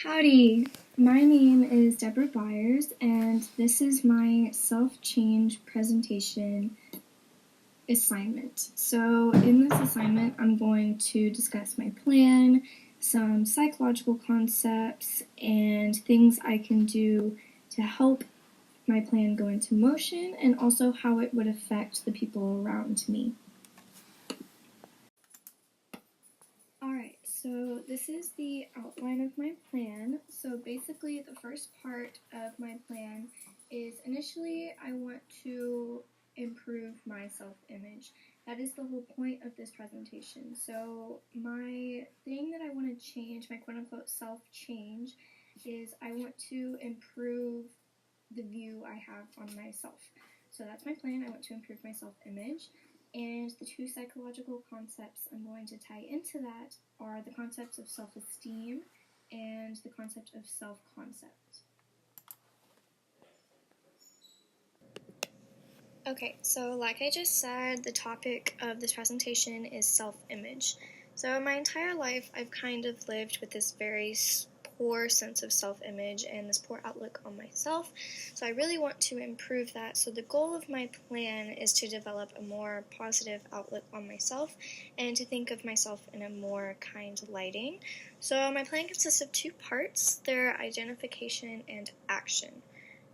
Howdy, my name is Deborah Byers, and this is my self-change presentation assignment. So in this assignment, I'm going to discuss my plan, some psychological concepts, and things I can do to help my plan go into motion, and also how it would affect the people around me. Alright, so this is the outline of my plan. So basically the first part of my plan is initially I want to improve my self-image. That is the whole point of this presentation. So my thing that I want to change, my quote-unquote self-change, is I want to improve the view I have on myself. So that's my plan. I want to improve my self-image. And the two psychological concepts I'm going to tie into that are the concepts of self-esteem and the concept of self-concept. Okay, so like I just said, the topic of this presentation is self-image. So my entire life, I've kind of lived with this very poor sense of self-image and this poor outlook on myself. So I really want to improve that. So the goal of my plan is to develop a more positive outlook on myself and to think of myself in a more kind lighting. So my plan consists of two parts. They're identification and action.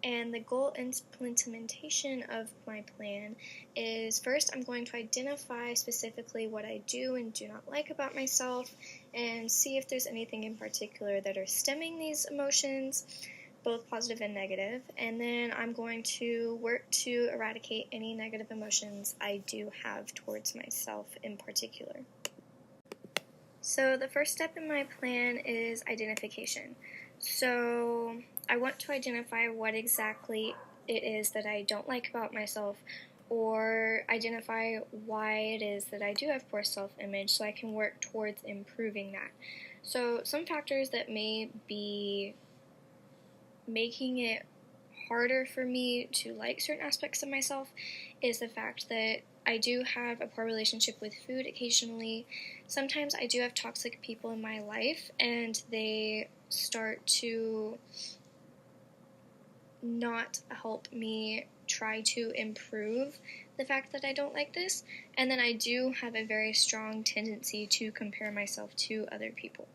And the goal implementation of my plan is first I'm going to identify specifically what I do and do not like about myself and see if there's anything in particular that are stemming these emotions, both positive and negative. And then I'm going to work to eradicate any negative emotions I do have towards myself in particular. So the first step in my plan is identification. So I want to identify what exactly it is that I don't like about myself, or identify why it is that I do have poor self-image so I can work towards improving that. So some factors that may be making it harder for me to like certain aspects of myself is the fact that I do have a poor relationship with food occasionally. Sometimes I do have toxic people in my life and they start to not help me try to improve the fact that I don't like this. And then I do have a very strong tendency to compare myself to other people.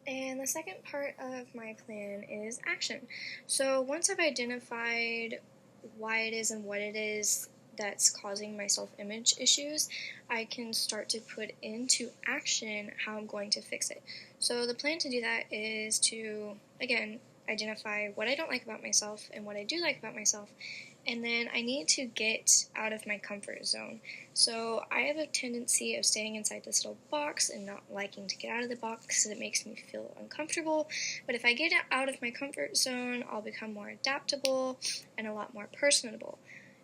And the second part of my plan is action. So once I've identified why it is and what it is that's causing my self-image issues, I can start to put into action how I'm going to fix it. So the plan to do that is to, again, identify what I don't like about myself and what I do like about myself, and then I need to get out of my comfort zone. So I have a tendency of staying inside this little box and not liking to get out of the box because it makes me feel uncomfortable. But if I get out of my comfort zone, I'll become more adaptable and a lot more personable.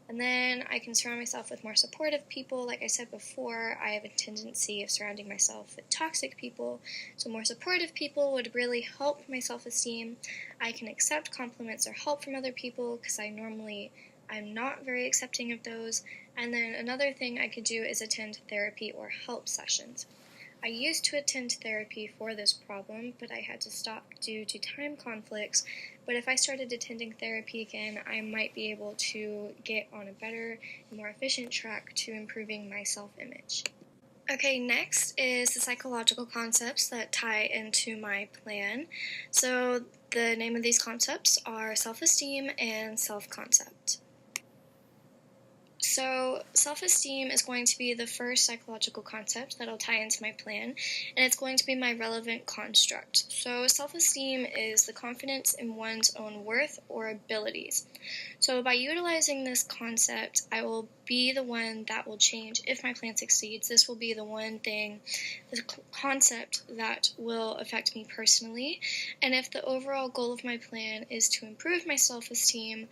And then I can surround myself with more supportive people. Like I said before, I have a tendency of surrounding myself with toxic people. So more supportive people would really help my self-esteem. I can accept compliments or help from other people because I'm not very accepting of those. And then another thing I could do is attend therapy or help sessions. I used to attend therapy for this problem, but I had to stop due to time conflicts. But if I started attending therapy again, I might be able to get on a better and more efficient track to improving my self-image. Okay, next is the psychological concepts that tie into my plan. So the name of these concepts are self-esteem and self-concept. So self-esteem is going to be the first psychological concept that'll tie into my plan, and it's going to be my relevant construct. So self-esteem is the confidence in one's own worth or abilities. So by utilizing this concept, I will be the one that will change if my plan succeeds. This will be the one thing, the concept that will affect me personally. And if the overall goal of my plan is to improve my self-esteem,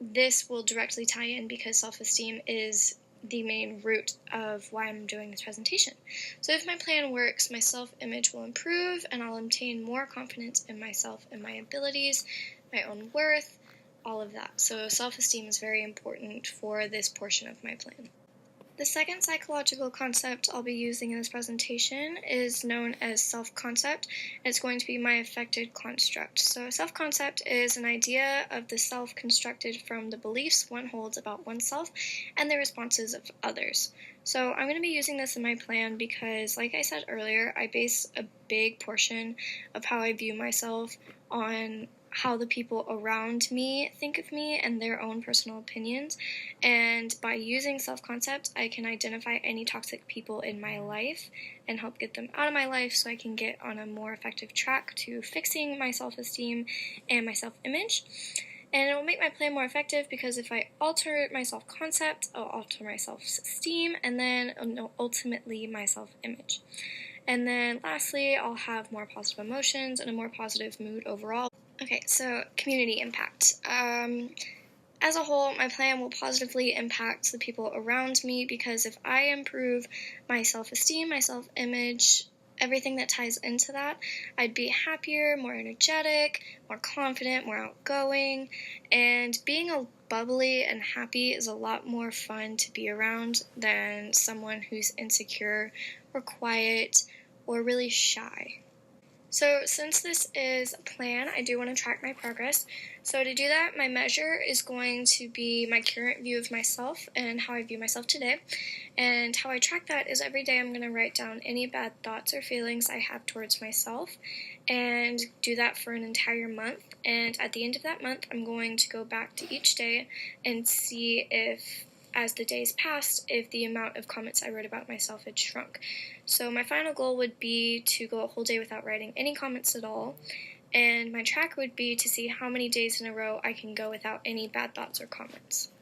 this will directly tie in because self-esteem is the main root of why I'm doing this presentation. So if my plan works, my self-image will improve and I'll obtain more confidence in myself and my abilities, my own worth, all of that. So self-esteem is very important for this portion of my plan. The second psychological concept I'll be using in this presentation is known as self-concept. It's going to be my affected construct. So self-concept is an idea of the self constructed from the beliefs one holds about oneself and the responses of others. So I'm going to be using this in my plan because, like I said earlier, I base a big portion of how I view myself on how the people around me think of me and their own personal opinions. And by using self-concept, I can identify any toxic people in my life and help get them out of my life so I can get on a more effective track to fixing my self-esteem and my self-image. And it will make my plan more effective because if I alter my self-concept, I'll alter my self-esteem and then ultimately my self-image. And then lastly, I'll have more positive emotions and a more positive mood overall. Okay, so community impact. As a whole, my plan will positively impact the people around me because if I improve my self-esteem, my self-image, everything that ties into that, I'd be happier, more energetic, more confident, more outgoing, and being a bubbly and happy is a lot more fun to be around than someone who's insecure or quiet or really shy. So since this is a plan, I do want to track my progress. So to do that, my measure is going to be my current view of myself and how I view myself today. And how I track that is every day I'm going to write down any bad thoughts or feelings I have towards myself and do that for an entire month. And at the end of that month, I'm going to go back to each day and see if, as the days passed, if the amount of comments I wrote about myself had shrunk. So my final goal would be to go a whole day without writing any comments at all, and my track would be to see how many days in a row I can go without any bad thoughts or comments.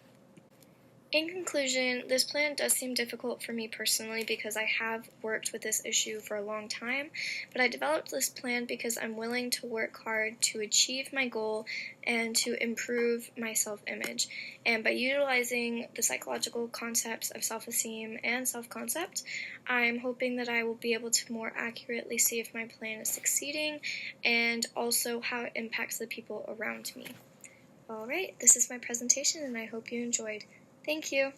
In conclusion, this plan does seem difficult for me personally because I have worked with this issue for a long time, but I developed this plan because I'm willing to work hard to achieve my goal and to improve my self-image. And by utilizing the psychological concepts of self-esteem and self-concept, I'm hoping that I will be able to more accurately see if my plan is succeeding and also how it impacts the people around me. Alright, this is my presentation and I hope you enjoyed. Thank you.